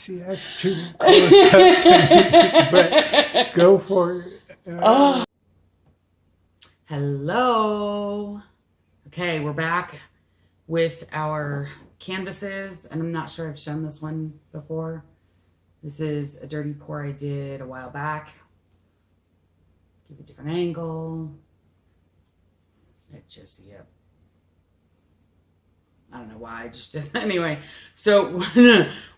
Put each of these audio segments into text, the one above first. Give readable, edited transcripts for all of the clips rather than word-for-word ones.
See, that's too close up to me, but go for it. Oh. Hello. Okay, we're back with our canvases, and I'm not sure I've shown this one before. This is a dirty pour I did a while back. Give a different angle. It just, yep. I don't know why I just did that. Anyway, so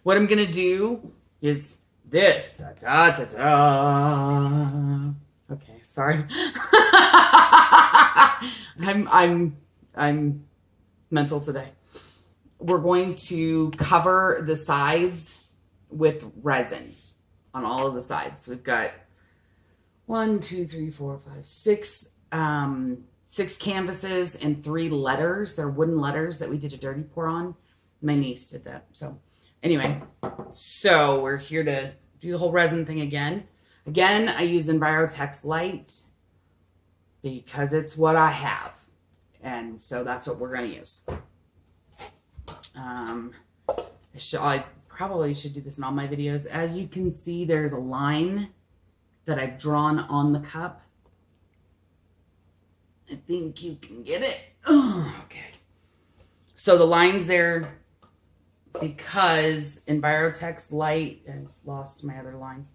what I'm gonna do is this. Da, da, da, da. Okay, sorry. I'm mental today. We're going to cover the sides with resin on all of the sides. We've got 6 canvases and 3 letters. They're wooden letters that we did a dirty pour on. My niece did that. So anyway, so we're here to do the whole resin thing again. Again, I use Envirotex Light because it's what I have. And so that's what we're going to use. I probably should do this in all my videos. As you can see, there's a line that I've drawn on the cup. I think you can get it. Oh, okay. So the line's there because Envirotex Light, I lost my other line.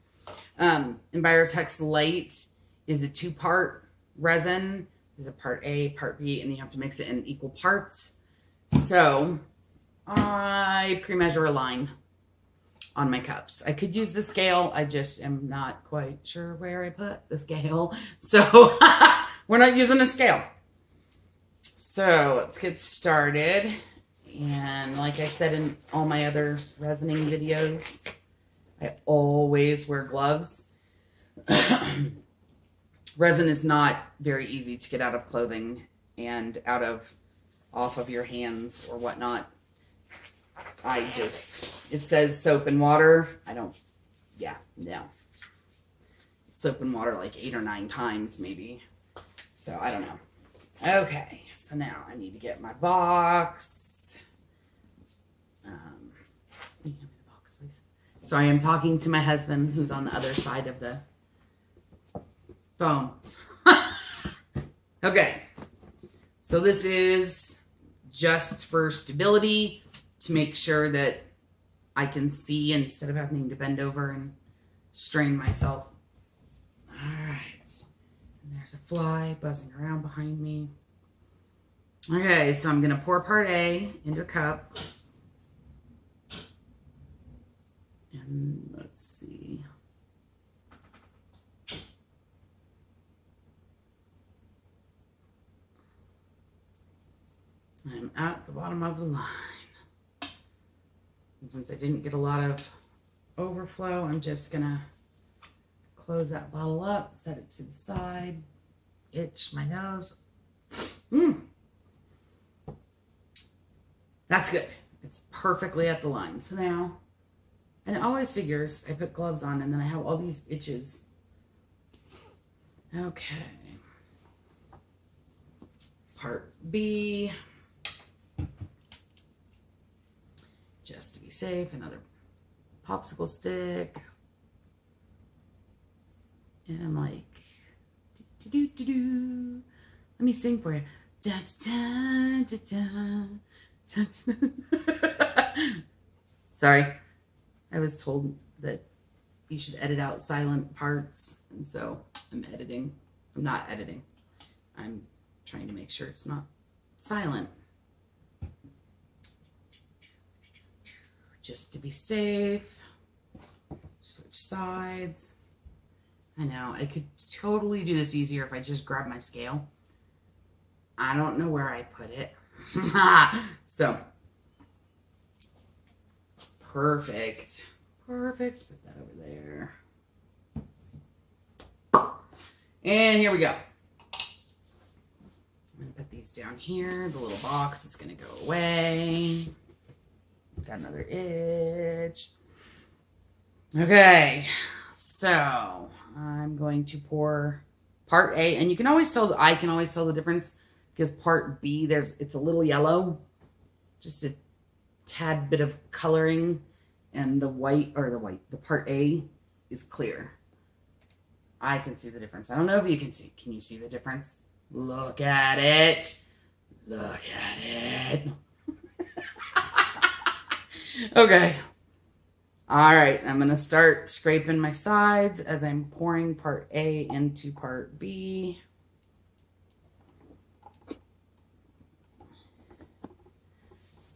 Envirotex Light is a 2-part resin. There's a part A, part B, and you have to mix it in equal parts. So I pre-measure a line on my cups. I could use the scale. I just am not quite sure where I put the scale. So we're not using a scale. So let's get started. And like I said in all my other resining videos, I always wear gloves. Resin is not very easy to get out of clothing and off of your hands or whatnot. It says soap and water. No. Soap and water like 8 or 9 times maybe. So I don't know. Okay, so now I need to get my box. Can you hand me the box, please? So I am talking to my husband who's on the other side of the phone. Okay, so this is just for stability to make sure that I can see instead of having to bend over and strain myself. All right, and there's a fly buzzing around behind me. Okay, so I'm gonna pour part A into a cup. And let's see. I'm at the bottom of the line. And since I didn't get a lot of overflow, I'm just gonna close that bottle up, set it to the side, itch my nose. That's good. It's perfectly at the line. So now, and it always figures I put gloves on and then I have all these itches. Okay. Part B. Just to be safe, another popsicle stick. And I'm like, do. Let me sing for you. Da, da, da, da, da, da. Sorry. I was told that you should edit out silent parts, and so I'm editing. I'm not editing. I'm trying to make sure it's not silent. Just to be safe. Switch sides. I know, I could totally do this easier if I just grab my scale. I don't know where I put it. So, perfect. Perfect. Put that over there. And here we go. I'm going to put these down here. The little box is going to go away. Got another itch. Okay. So, I'm going to pour part A. And you can always tell, I can always tell the difference because part B, it's a little yellow. Just a tad bit of coloring. and the part A is clear. I can see the difference. I don't know if you can see. Can you see the difference? Look at it. Look at it. Okay. All right. I'm going to start scraping my sides as I'm pouring part A into part B.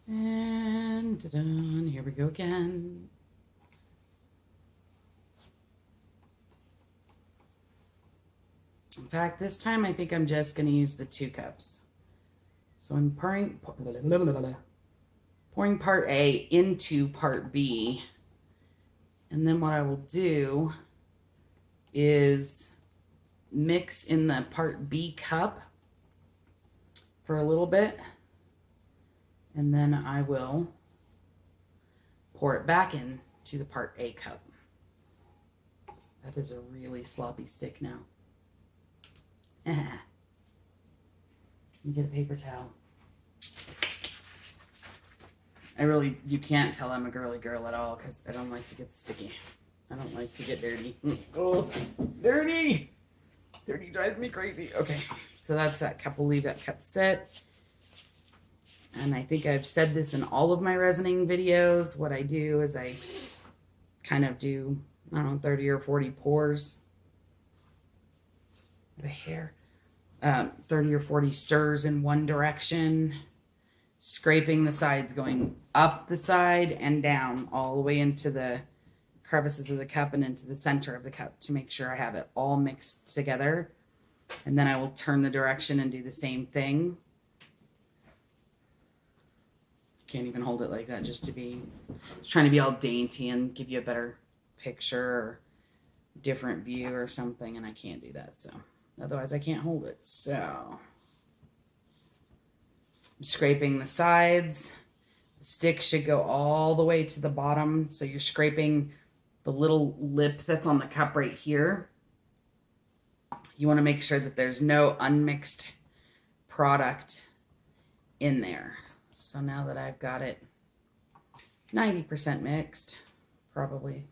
And ta-da, here we go again. In fact, this time I think I'm just going to use the 2 cups. So I'm pouring part A into part B. And then what I will do is mix in the part B cup for a little bit. And then I will pour it back into the part A cup. That is a really sloppy stick now. You get a paper towel. You can't tell I'm a girly girl at all because I don't like to get sticky. I don't like to get dirty. Oh, dirty! Dirty drives me crazy. Okay, so that's that cup. We'll leave that cup set. And I think I've said this in all of my resining videos. What I do is I kind of do, I don't know, 30 or 40 pours. The hair. 30 or 40 stirs in one direction. Scraping the sides, going up the side and down all the way into the crevices of the cup and into the center of the cup to make sure I have it all mixed together. And then I will turn the direction and do the same thing. Can't even hold it like that just trying to be all dainty and give you a better picture or different view or something, and I can't do that, so otherwise I can't hold it. So I'm scraping the sides. The stick should go all the way to the bottom, so you're scraping the little lip that's on the cup right here. You want to make sure that there's no unmixed product in there. So now that I've got it 90% mixed, probably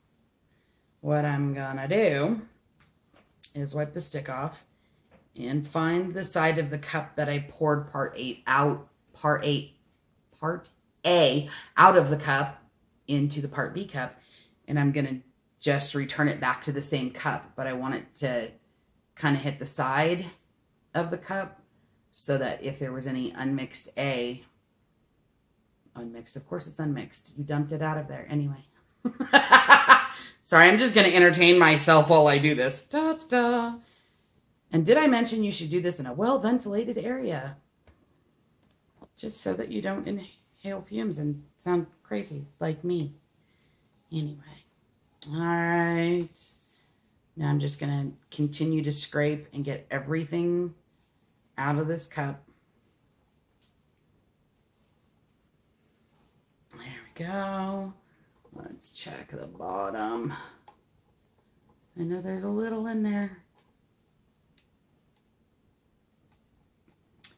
what I'm gonna do is wipe the stick off and find the side of the cup that I poured part A out of the cup into the part B cup, and I'm gonna just return it back to the same cup, but I want it to kind of hit the side of the cup so that if there was any unmixed of course it's unmixed. You dumped it out of there anyway. Sorry, I'm just going to entertain myself while I do this. Da, da, da. And did I mention you should do this in a well-ventilated area? Just so that you don't inhale fumes and sound crazy like me. Anyway. All right. Now I'm just going to continue to scrape and get everything out of this cup. Go. Let's check the bottom. I know there's a little in there.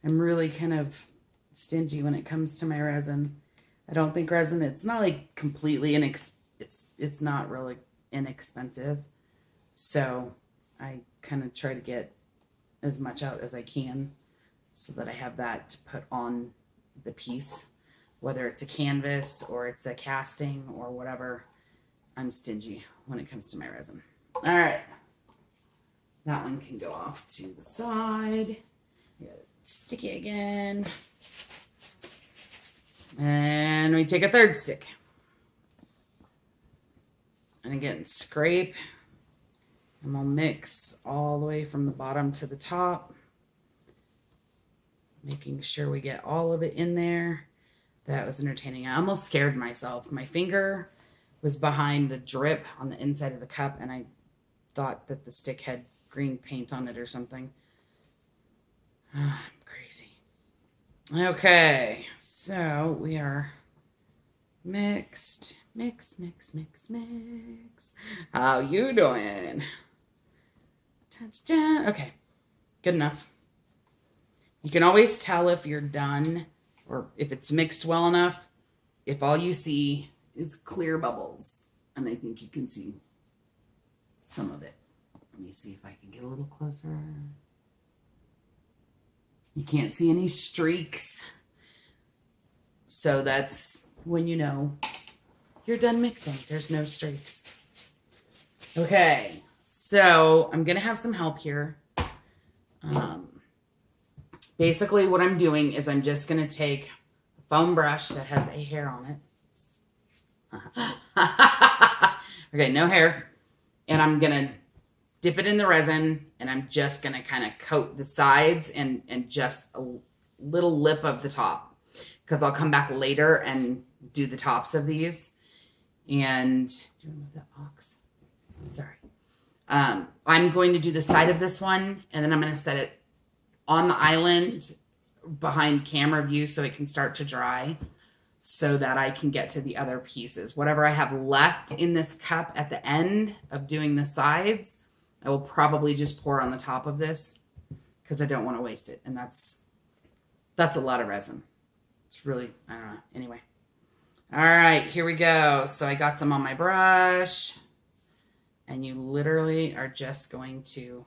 I'm really kind of stingy when it comes to my resin. I don't think resin, it's not like completely it's not really inexpensive. So I kind of try to get as much out as I can so that I have that to put on the piece. Whether it's a canvas or it's a casting or whatever, I'm stingy when it comes to my resin. All right. That one can go off to the side. Sticky again. And we take a third stick. And again, scrape. And we'll mix all the way from the bottom to the top. Making sure we get all of it in there. That was entertaining. I almost scared myself. My finger was behind the drip on the inside of the cup, and I thought that the stick had green paint on it or something. I'm crazy. Okay, so we are mixed. Mix. How you doing? Touchdown. Okay, good enough. You can always tell if you're done or if it's mixed well enough, if all you see is clear bubbles. And I think you can see some of it. Let me see if I can get a little closer. You can't see any streaks. So that's when you know you're done mixing. There's no streaks. Okay, so I'm going to have some help here. Basically what I'm doing is I'm just going to take a foam brush that has a hair on it. Okay, no hair. And I'm going to dip it in the resin, and I'm just going to kind of coat the sides and just a little lip of the top, because I'll come back later and do the tops of these. And do you remove that box? Sorry. I'm going to do the side of this one, and then I'm going to set it on the island behind camera view so it can start to dry, so that I can get to the other pieces. Whatever I have left in this cup at the end of doing the sides, I will probably just pour on the top of this, because I don't want to waste it. And that's a lot of resin. It's really, I don't know. Anyway. All right, here we go. So I got some on my brush, and you literally are just going to,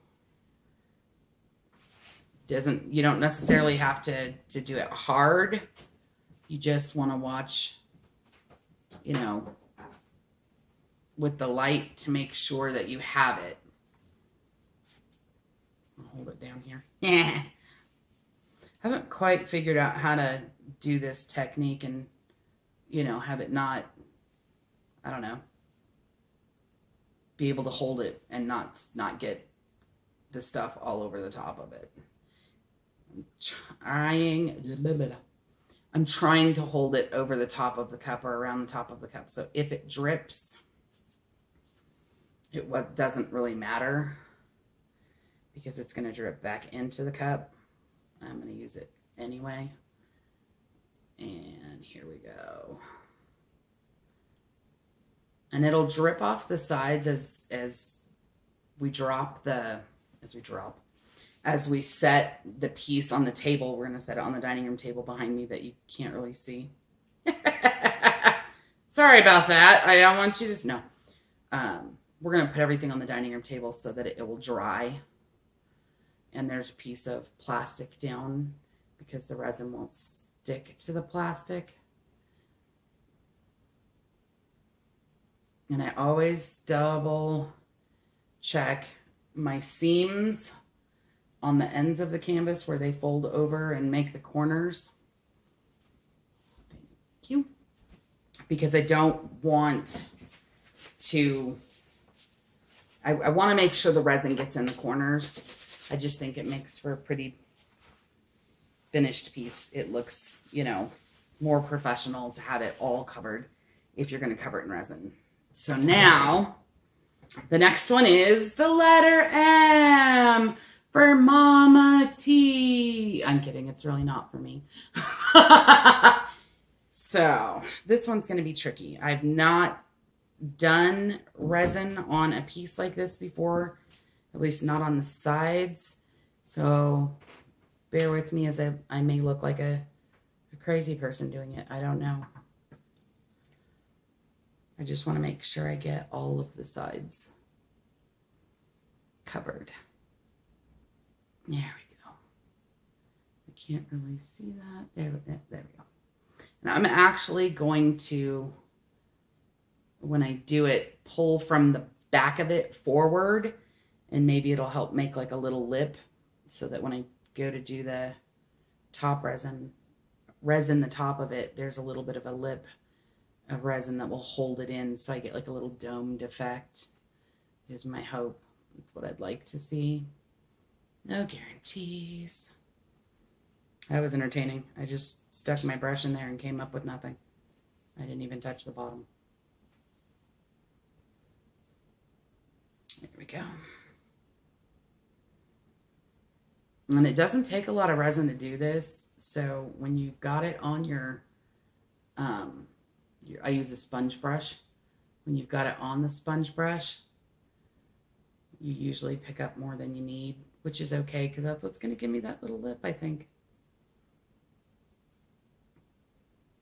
you don't necessarily have to do it hard. You just want to watch, you know, with the light to make sure that you have it. I'll hold it down here. Yeah. Haven't quite figured out how to do this technique and, you know, have it not, I don't know, be able to hold it and not get the stuff all over the top of it. I'm trying to hold it over the top of the cup or around the top of the cup. So if it drips, it doesn't really matter, because it's going to drip back into the cup. I'm going to use it anyway. And here we go. And it'll drip off the sides as we set the piece on the table. We're going to set it on the dining room table behind me that you can't really see. Sorry about that. I don't want you to know. We're going to put everything on the dining room table so that it will dry. And there's a piece of plastic down because the resin won't stick to the plastic. And I always double check my seams on the ends of the canvas where they fold over and make the corners. Thank you. Because I don't want to, I want to make sure the resin gets in the corners. I just think it makes for a pretty finished piece. It looks, you know, more professional to have it all covered if you're going to cover it in resin. So now the next one is the letter M for Mama T. I'm kidding. It's really not for me. So this one's going to be tricky. I've not done resin on a piece like this before, at least not on the sides. So bear with me as I may look like a crazy person doing it. I don't know. I just want to make sure I get all of the sides covered. There we go. I can't really see that. There we go. And I'm actually going to, when I do it, pull from the back of it forward, and maybe it'll help make like a little lip so that when I go to do the top resin the top of it, there's a little bit of a lip of resin that will hold it in, so I get like a little domed effect is my hope. That's what I'd like to see. No guarantees. That was entertaining. I just stuck my brush in there and came up with nothing. I didn't even touch the bottom. There we go. And it doesn't take a lot of resin to do this. So when you've got it on your I use a sponge brush. When you've got it on the sponge brush, you usually pick up more than you need, which is okay because that's what's going to give me that little lip, I think.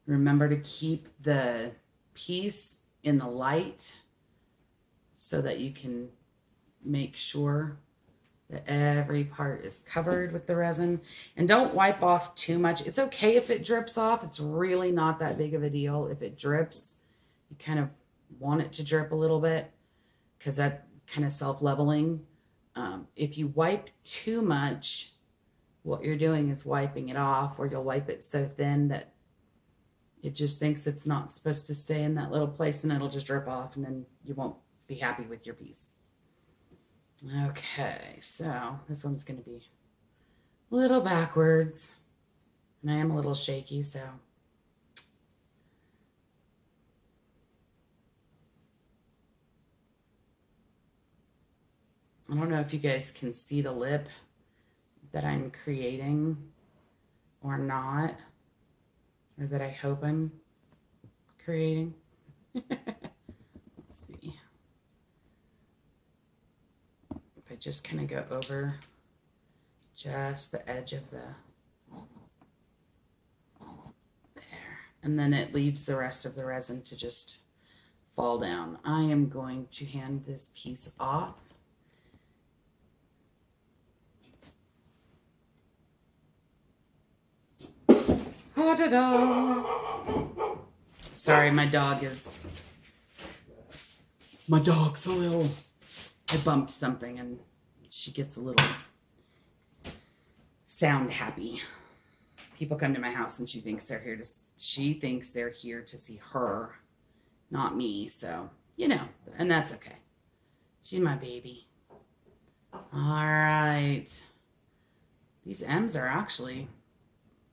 Remember to keep the piece in the light so that you can make sure that every part is covered with the resin. And don't wipe off too much. It's okay if it drips off. It's really not that big of a deal. If it drips, you kind of want it to drip a little bit because that kind of self-leveling. If you wipe too much, what you're doing is wiping it off, or you'll wipe it so thin that it just thinks it's not supposed to stay in that little place, and it'll just drip off, and then you won't be happy with your piece. Okay, so this one's going to be a little backwards, and I am a little shaky, so I don't know if you guys can see the lip that I'm creating or not, or that I hope I'm creating. Let's see. If I just kind of go over just the edge of the, there, and then it leaves the rest of the resin to just fall down. I am going to hand this piece off. Sorry, my dog's a little, I bumped something and she gets a little sound happy. People come to my house and she thinks they're here to see her, not me. So, you know, and that's okay. She's my baby. All right. These M's are actually,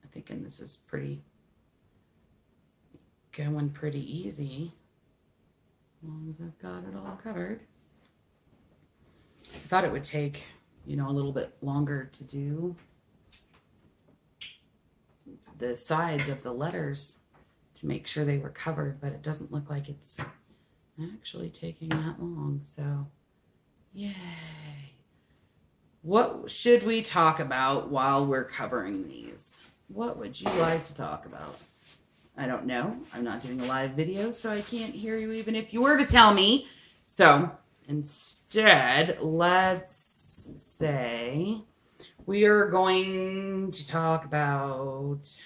I'm thinking this is going pretty easy, as long as I've got it all covered. I thought it would take, a little bit longer to do the sides of the letters to make sure they were covered, but it doesn't look like it's actually taking that long, so yay. What should we talk about while we're covering these? What would you like to talk about? I don't know. I'm not doing a live video, so I can't hear you even if you were to tell me. So instead, let's say we are going to talk about,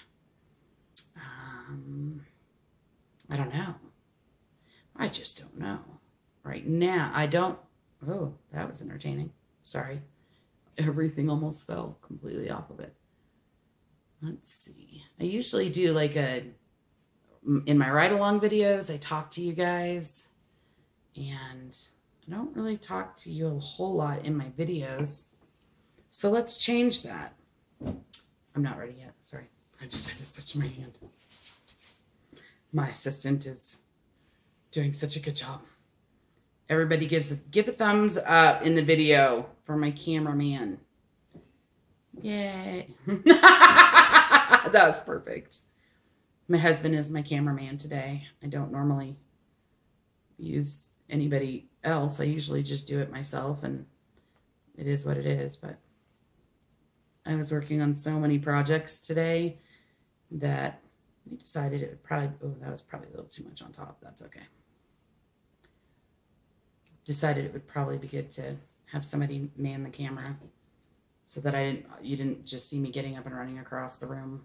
I don't know. I just don't know. Right now, oh, that was entertaining. Sorry. Everything almost fell completely off of it. Let's see. I usually do in my ride-along videos, I talk to you guys, and I don't really talk to you a whole lot in my videos. So let's change that. I'm not ready yet. Sorry. I just had to switch my hand. My assistant is doing such a good job. Everybody give a thumbs up in the video for my cameraman. Yay. That was perfect. My husband is my cameraman today. I don't normally use anybody else. I usually just do it myself, and it is what it is. But I was working on so many projects today that we decided it would probably, that was probably a little too much on top. That's okay. Decided it would probably be good to have somebody man the camera so that you didn't just see me getting up and running across the room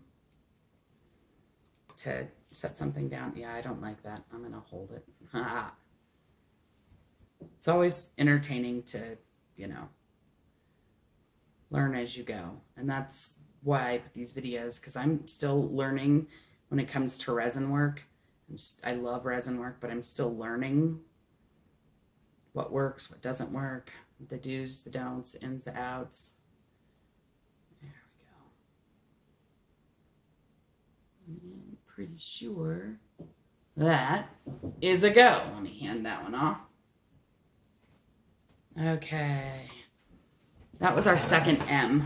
to set something down. Yeah, I don't like that. I'm going to hold it. It's always entertaining to, learn as you go. And that's why I put these videos, because I'm still learning when it comes to resin work. I love resin work, but I'm still learning what works, what doesn't work, the do's, the don'ts, the ins, the outs. There we go. I'm pretty sure that is a go. Let me hand that one off. Okay. That was our second M.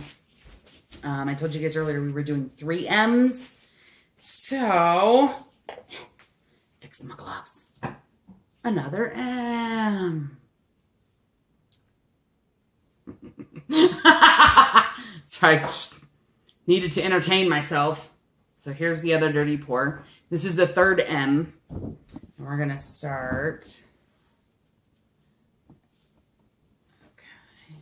I told you guys earlier we were doing 3 M's. So, fix my gloves. Another M. Sorry, needed to entertain myself. So here's the other dirty pour. This is the third M. And we're going to start. Okay.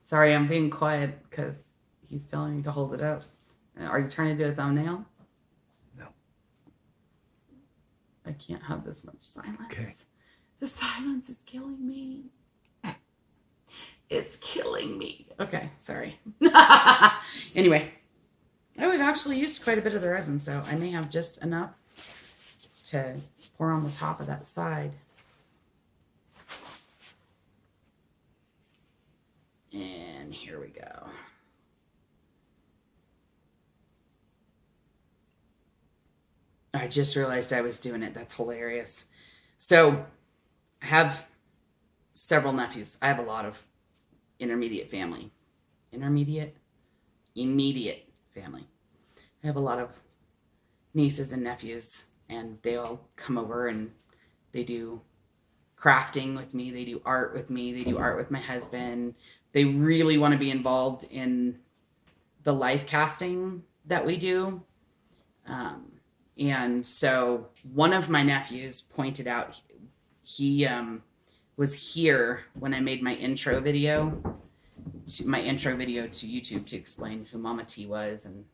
Sorry, I'm being quiet because he's telling me to hold it up. Are you trying to do a thumbnail? No. I can't have this much silence. Okay. The silence is killing me. It's killing me. Okay, sorry. Anyway. Oh, we've actually used quite a bit of the resin, so I may have just enough to pour on the top of that side. And here we go. I just realized I was doing it. That's hilarious. So I have several nephews. I have a lot of immediate family. Family. I have a lot of nieces and nephews, and they all come over and they do crafting with me. They do art with me. They do art with my husband. They really want to be involved in the life casting that we do. And so one of my nephews pointed out, he was here when I made my intro video to YouTube to explain who Mama T was and,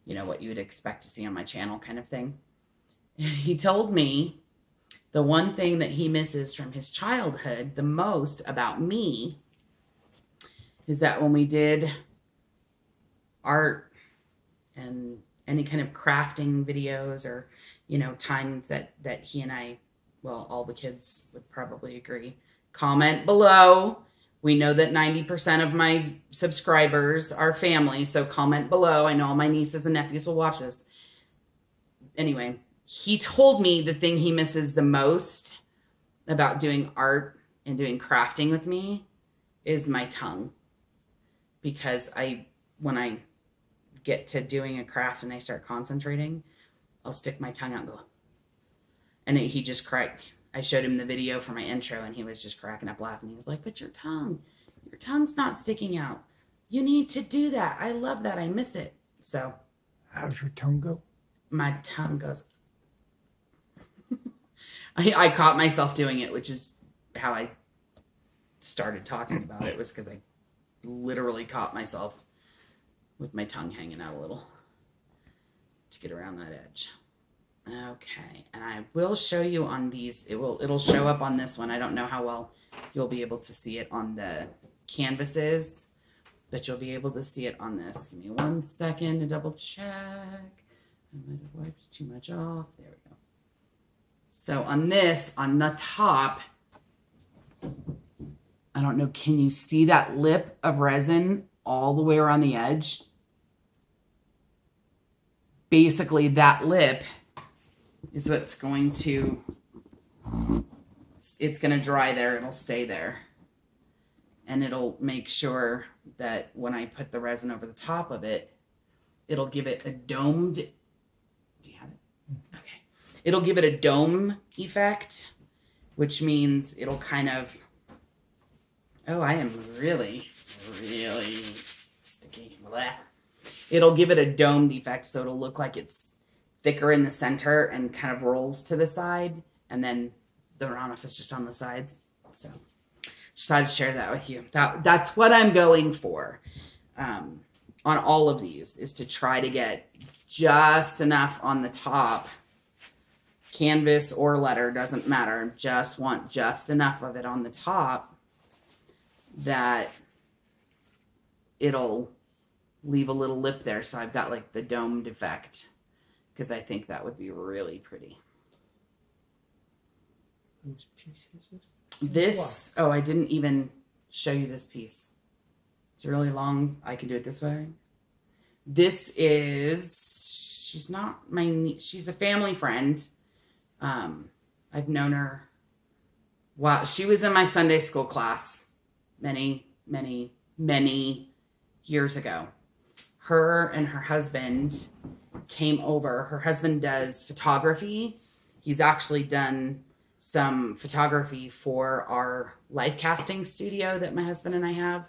you know, what you would expect to see on my channel kind of thing. And he told me the one thing that he misses from his childhood the most about me is that when we did art and any kind of crafting videos or, you know, times that he and I, well, all the kids would probably agree. Comment below. We know that 90% of my subscribers are family, so comment below. I know all my nieces and nephews will watch this. Anyway, he told me the thing he misses the most about doing art and doing crafting with me is my tongue. Because when I get to doing a craft and I start concentrating, I'll stick my tongue out and go. And he just cracked. I showed him the video for my intro and he was just cracking up laughing. He was like, but your tongue's not sticking out. You need to do that. I love that. I miss it. So. How's your tongue go? My tongue goes. I caught myself doing it, which is how I started talking about it, was because I literally caught myself with my tongue hanging out a little to get around that edge. Okay, and I will show you on these. It'll show up on this one. I don't know how well you'll be able to see it on the canvases, but you'll be able to see it on this. Give me 1 second to double check. I might have wiped too much off. There we go. So on this, on the top, I don't know, can you see that lip of resin all the way around the edge? Basically, that lip is what's going to, it's going to dry there. It'll stay there. And it'll make sure that when I put the resin over the top of it, it'll give it a domed, do you have it? Okay. It'll give it a dome effect, which means it'll kind of, oh, I am really, really sticky. Blah. It'll give it a domed effect, so it'll look like it's thicker in the center and kind of rolls to the side, and then the runoff is just on the sides. So just thought I'd share that with you. That's what I'm going for on all of these, is to try to get just enough on the top, canvas or letter, doesn't matter. Just want just enough of it on the top that it'll leave a little lip there. So I've got like the domed effect, because I think that would be really pretty. Whose piece is this? This, oh, I didn't even show you this piece. It's really long. I can do it this way. This is, she's not my niece. She's a family friend. I've known her. Wow, she was in my Sunday school class many, many, many years ago. Her and her husband came over. Her husband does photography. He's actually done some photography for our life casting studio that my husband and I have.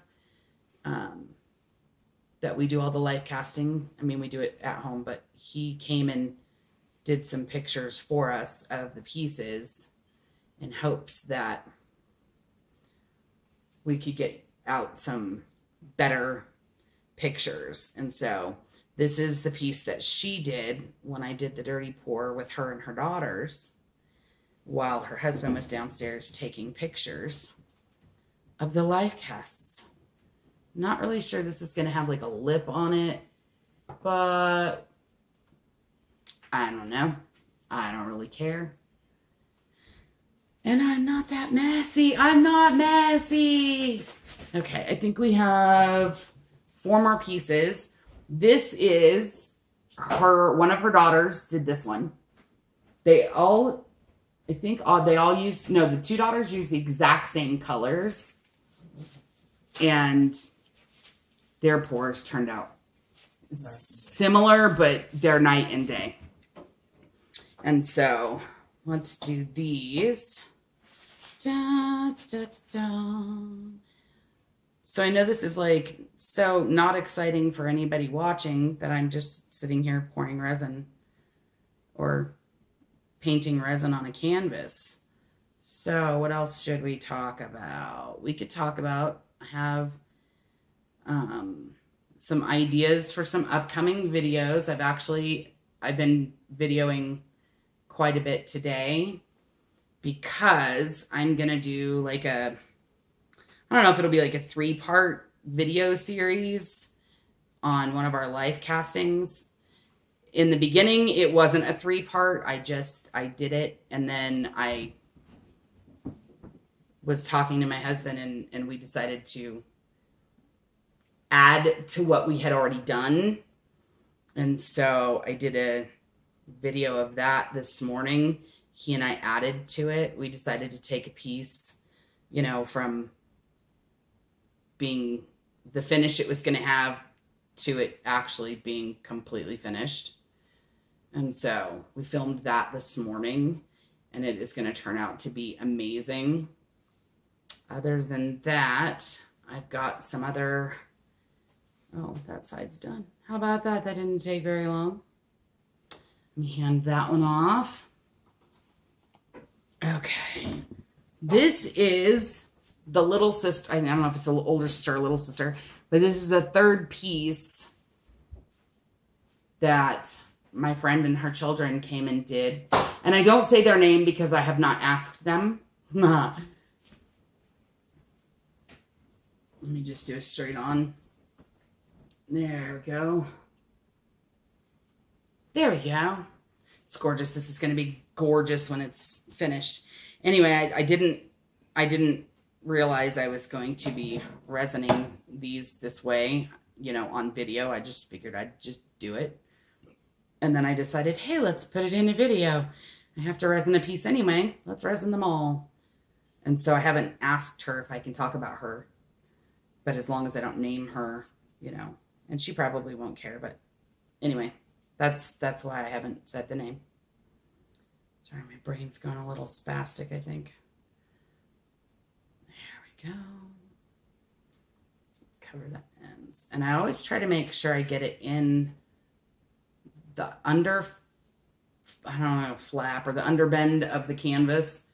that we do all the life casting. I mean, we do it at home, but he came and did some pictures for us of the pieces in hopes that we could get out some better pictures. And so this is the piece that she did when I did the dirty pour with her and her daughters while her husband was downstairs taking pictures of the life casts. Not really sure this is going to have like a lip on it, but I don't know. I don't really care. And I'm not that messy. I'm not messy. Okay, I think we have 4 more pieces. This is one of her daughters did this one. They all use, no, the 2 daughters use the exact same colors. And their pours turned out similar, but they're night and day. And so let's do these. Da, da, da, da. So I know this is like so not exciting for anybody watching that I'm just sitting here pouring resin or painting resin on a canvas. So what else should we talk about? We could talk about, have some ideas for some upcoming videos. I've been videoing quite a bit today because I'm going to do like I don't know if it'll be like a 3-part video series on one of our life castings. In the beginning, it wasn't a 3-part. I did it. And then I was talking to my husband and we decided to add to what we had already done. And so I did a video of that this morning. He and I added to it. We decided to take a piece, from being the finish it was going to have to it actually being completely finished. And so we filmed that this morning and it is going to turn out to be amazing. Other than that, I've got some other, that side's done. How about that? That didn't take very long. Let me hand that one off. Okay. This is the little sister. I don't know if it's an older sister or little sister, but this is a 3rd piece that my friend and her children came and did. And I don't say their name because I have not asked them. Let me just do a straight on. There we go. There we go. It's gorgeous. This is going to be gorgeous when it's finished. Anyway, I didn't realize I was going to be resining these this way, on video. I just figured I'd just do it. And then I decided, hey, let's put it in a video. I have to resin a piece anyway. Let's resin them all. And so I haven't asked her if I can talk about her. But as long as I don't name her, and she probably won't care. But anyway, that's why I haven't said the name. Sorry, my brain's going a little spastic, I think. There we go. Cover the ends. And I always try to make sure I get it in the flap or the underbend of the canvas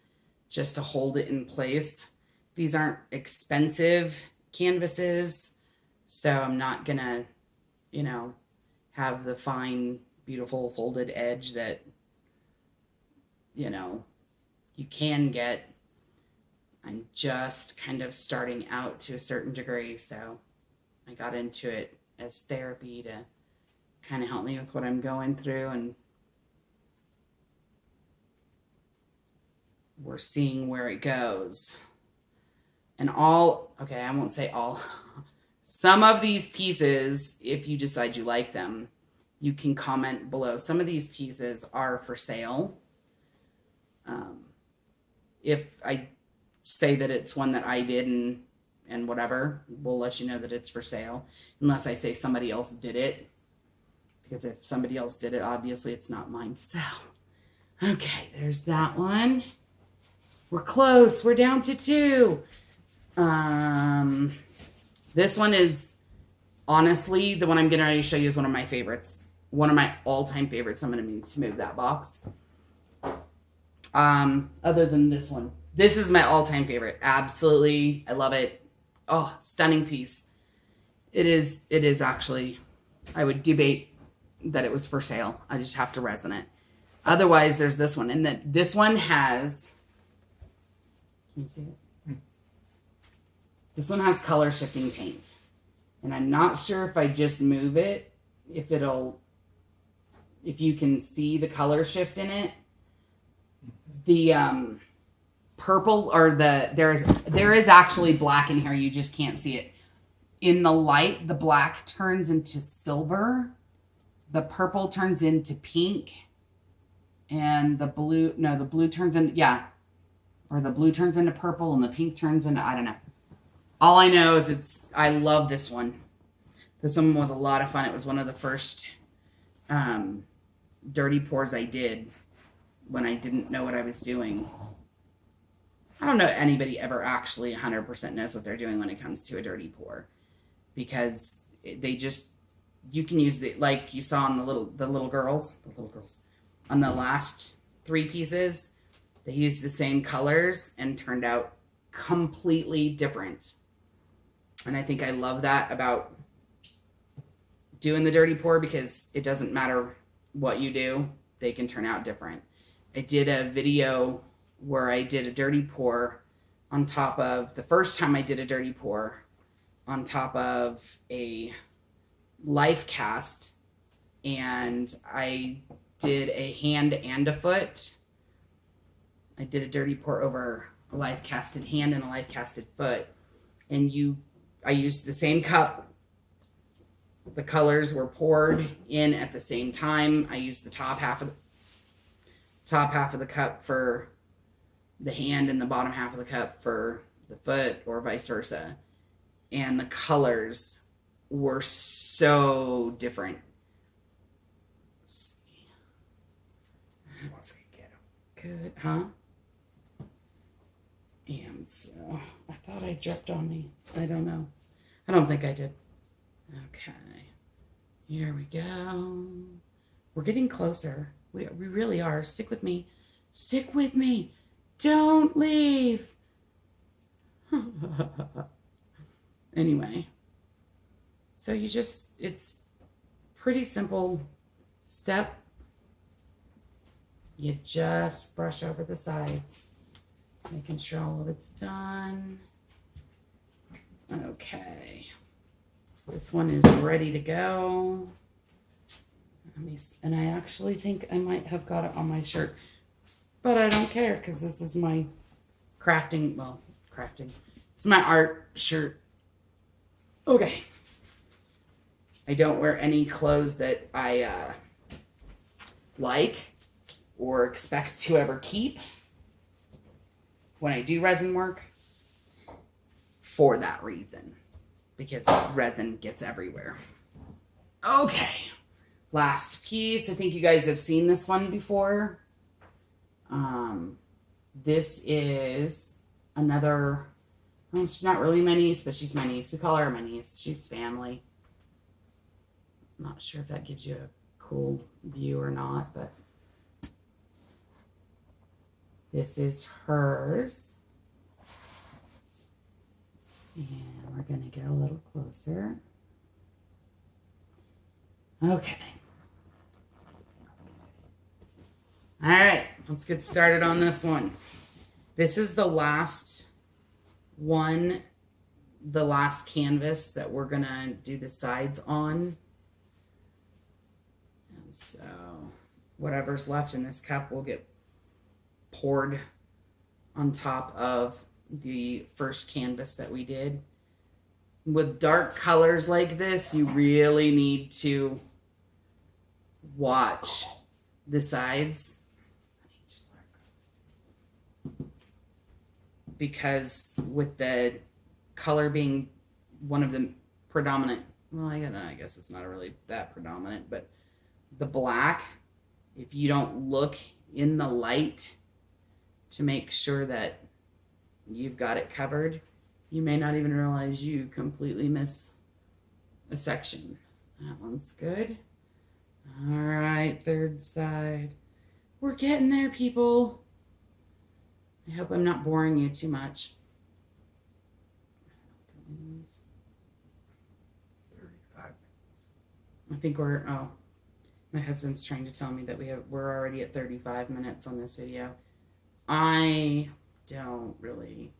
just to hold it in place. These aren't expensive canvases, so I'm not gonna, have the fine, beautiful folded edge that, you can get. I'm just kind of starting out to a certain degree, so I got into it as therapy to kind of help me with what I'm going through, and we're seeing where it goes. And I won't say all. Some of these pieces, if you decide you like them, you can comment below. Some of these pieces are for sale. If I say that it's one that I did and whatever, we'll let you know that it's for sale. Unless I say somebody else did it. Because if somebody else did it, obviously it's not mine to sell. Okay, there's that one. We're close. We're down to 2. This one is honestly, the one I'm getting ready to show you is one of my favorites. One of my all-time favorites. I'm going to need to move that box. Other than this one. This is my all-time favorite. Absolutely. I love it. Oh, stunning piece. It is actually, I would debate that it was for sale. I just have to resin it. Otherwise, there's this one. And this one has, can you see it? This one has color shifting paint. And I'm not sure if I just move it, if you can see the color shift in it. The purple, or there is actually black in here. You just can't see it. In the light, the black turns into silver. The purple turns into pink. And the blue turns into, the blue turns into purple and the pink turns into, I don't know. All I know is I love this one. This one was a lot of fun. It was one of the first dirty pours I did when I didn't know what I was doing. I don't know if anybody ever actually 100% knows what they're doing when it comes to a dirty pour, because you can use it like you saw on the little girls on the last 3 pieces. They used the same colors and turned out completely different. And I think I love that about doing the dirty pour, because it doesn't matter what you do, they can turn out different. I did a video where I did a dirty pour on top of, the first time I did a dirty pour on top of a life cast, and I did a hand and a foot. I did a dirty pour over a life casted hand and a life casted foot, and I used the same cup. The colors were poured in at the same time. I used the top half of the cup for the hand and the bottom half of the cup for the foot, or vice versa. And the colors were so different. Let's see. Let's get good, huh? And so I thought I dripped on me. I don't know. I don't think I did. Okay. Here we go. We're getting closer. We really are. Stick with me. Stick with me. Don't leave. Anyway. So it's pretty simple step. You just brush over the sides, making sure all of it's done. Okay. This one is ready to go. And I actually think I might have got it on my shirt, but I don't care, because this is my crafting. It's my art shirt. Okay. I don't wear any clothes that I like or expect to ever keep when I do resin work, for that reason, because resin gets everywhere. Okay, last piece. I think you guys have seen this one before. This is another, well, she's not really my niece, but she's my niece. We call her my niece. She's family. I'm not sure if that gives you a cool view or not, but this is hers. And we're going to get a little closer. Okay. All right, let's get started on this one. This is the last one, the last canvas that we're going to do the sides on. And so whatever's left in this cup will get poured on top of the first canvas that we did. With dark colors like this, you really need to watch the sides, because with the color being one of the predominant, well, I guess it's not really that predominant, but the black, if you don't look in the light to make sure that you've got it covered, You may not even realize you completely miss a section. That one's good. All right, third side. We're getting there, people. I hope I'm not boring you too much. 35. I think my husband's trying to tell me that we're already at 35 minutes on this video. I don't really.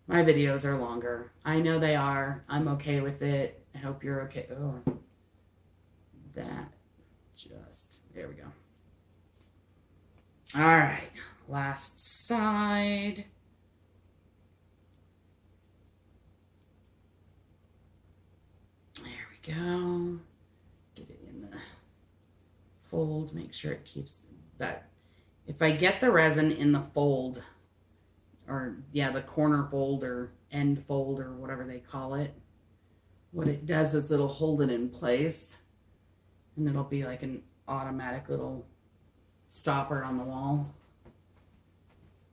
My videos are longer. I know they are. I'm okay with it. I hope you're okay. Oh, there we go. All right, last side. There we go. Get it in the fold. Make sure it keeps that. If I get the resin in the fold, or yeah, the corner fold or end fold or whatever they call it, what it does is it'll hold it in place, and it'll be like an automatic little stopper on the wall.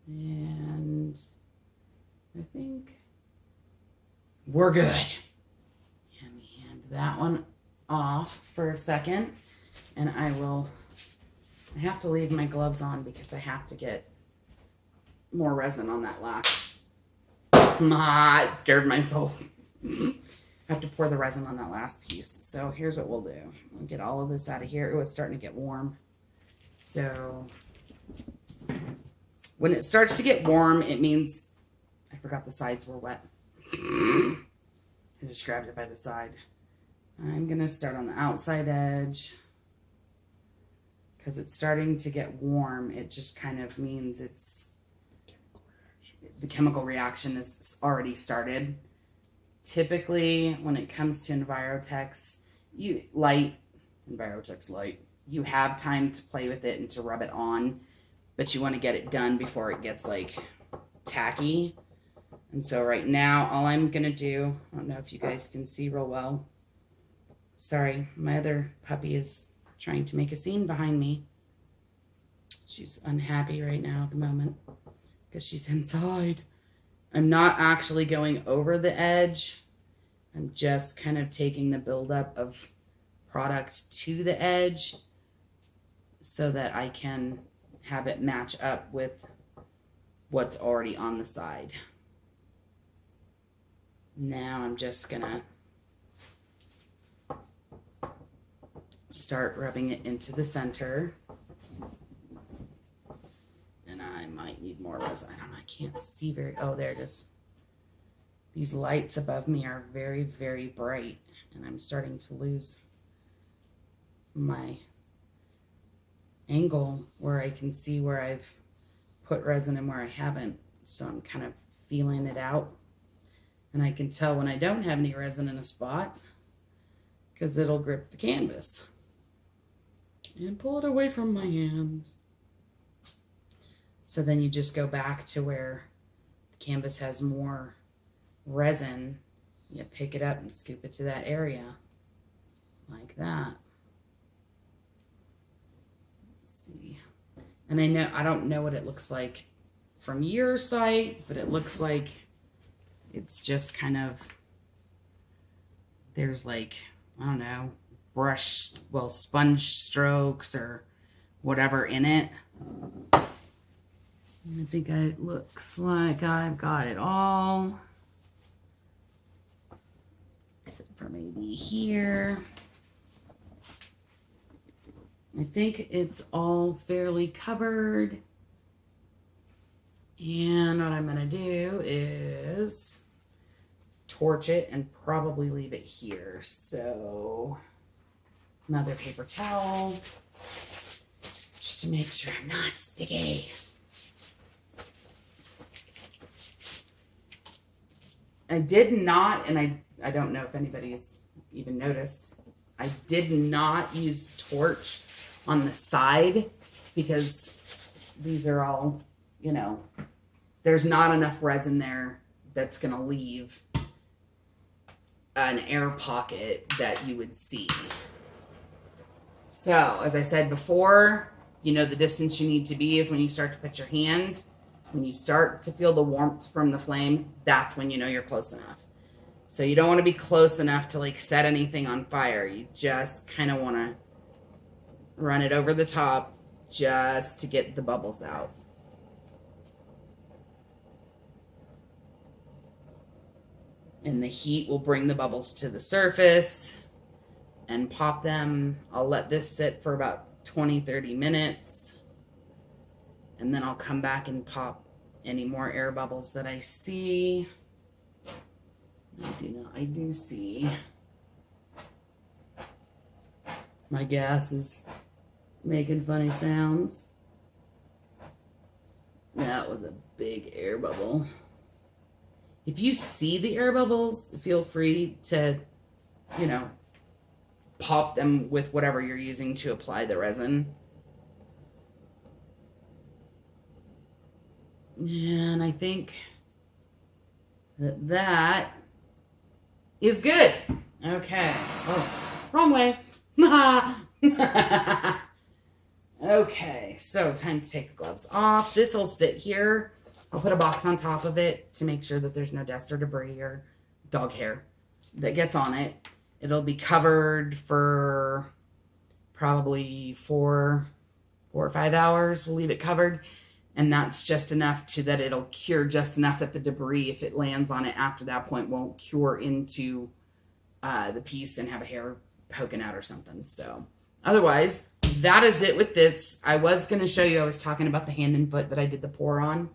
And I think we're good. Let me hand that one off for a second, and I have to leave my gloves on because I have to get more resin on that last. I scared myself. I have to pour the resin on that last piece. So here's what we'll do. We'll get all of this out of here. Oh, it's starting to get warm. So when it starts to get warm, it means I forgot the sides were wet. I just grabbed it by the side. I'm going to start on the outside edge because it's starting to get warm. It just kind of means the chemical reaction is already started. Typically, when it comes to Envirotex light, you have time to play with it and to rub it on, but you want to get it done before it gets like tacky. And so right now, all I'm going to do, I don't know if you guys can see real well. Sorry, my other puppy is trying to make a scene behind me. She's unhappy right now at the moment because she's inside. I'm not actually going over the edge. I'm just kind of taking the buildup of product to the edge so that I can have it match up with what's already on the side. Now I'm just gonna start rubbing it into the center. And I might need more resin. I don't know, I can't see oh, there it is. These lights above me are very, very bright, and I'm starting to lose my angle where I can see where I've put resin and where I haven't. So I'm kind of feeling it out. And I can tell when I don't have any resin in a spot because it'll grip the canvas and pull it away from my hand. So then you just go back to where the canvas has more resin. You pick it up and scoop it to that area like that. Let's see. And I don't know what it looks like from your site, but it looks like it's just kind of, there's like, I don't know, sponge strokes or whatever in it. I think it looks like I've got it all. Except for maybe here. I think it's all fairly covered. And what I'm going to do is torch it and probably leave it here. So another paper towel just to make sure I'm not sticky. I did not, and I don't know if anybody's even noticed, I did not use torch on the side because these are all, you know, there's not enough resin there that's going to leave an air pocket that you would see. So, as I said before, you know the distance you need to be is when you start to put your hand When you start to feel the warmth from the flame, that's when you know you're close enough. So you don't want to be close enough to like set anything on fire. You just kind of want to run it over the top just to get the bubbles out. And the heat will bring the bubbles to the surface and pop them. I'll let this sit for about 20-30 minutes. And then I'll come back and pop any more air bubbles that I see. I do see. My gas is making funny sounds. That was a big air bubble. If you see the air bubbles, feel free to, pop them with whatever you're using to apply the resin. And I think that is good. Okay. Oh, wrong way. Okay, so time to take the gloves off. This will sit here. I'll put a box on top of it to make sure that there's no dust or debris or dog hair that gets on it. It'll be covered for probably 4 or 5 hours. We'll leave it covered. And that's just enough that it'll cure just enough that the debris, if it lands on it after that point, won't cure into the piece and have a hair poking out or something. So otherwise, that is it with this. I was going to show you, I was talking about the hand and foot that I did the pour on.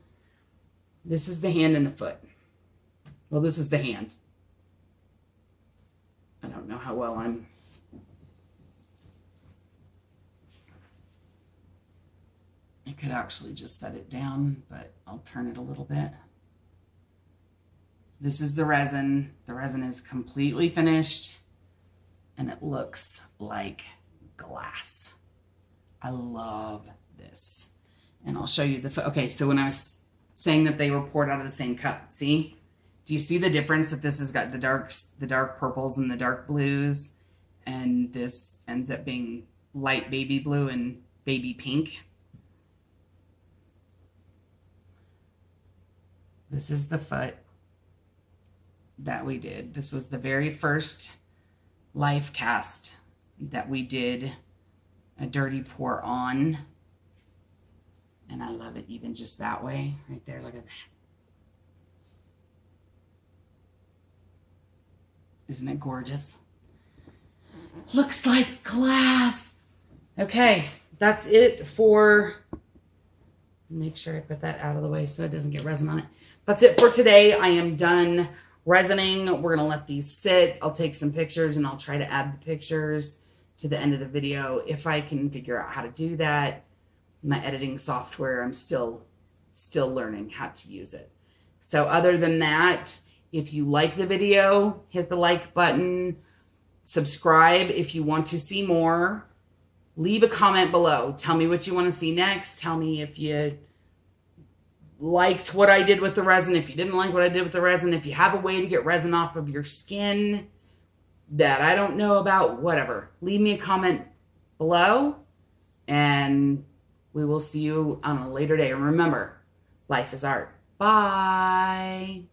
This is the hand and the foot. Well, this is the hand. I don't know how well I could actually just set it down, but I'll turn it a little bit. This is the resin. The resin is completely finished and it looks like glass. I love this. And I'll show you okay, so when I was saying that they were poured out of the same cup, see? Do you see the difference that this has got the dark purples and the dark blues, and this ends up being light baby blue and baby pink? This is the foot that we did. This was the very first life cast that we did a dirty pour on. And I love it even just that way. Right there, look at that. Isn't it gorgeous? Looks like glass. Okay, that's it for... Make sure I put that out of the way so it doesn't get resin on it. That's it for today. I am done resining. We're going to let these sit. I'll take some pictures and I'll try to add the pictures to the end of the video if I can figure out how to do that. My editing software, I'm still learning how to use it. So other than that, if you like the video, hit the like button. Subscribe if you want to see more. Leave a comment below. Tell me what you want to see next. Tell me if you liked what I did with the resin, if you didn't like what I did with the resin, if you have a way to get resin off of your skin that I don't know about, whatever. Leave me a comment below and we will see you on a later day. And remember, life is art. Bye.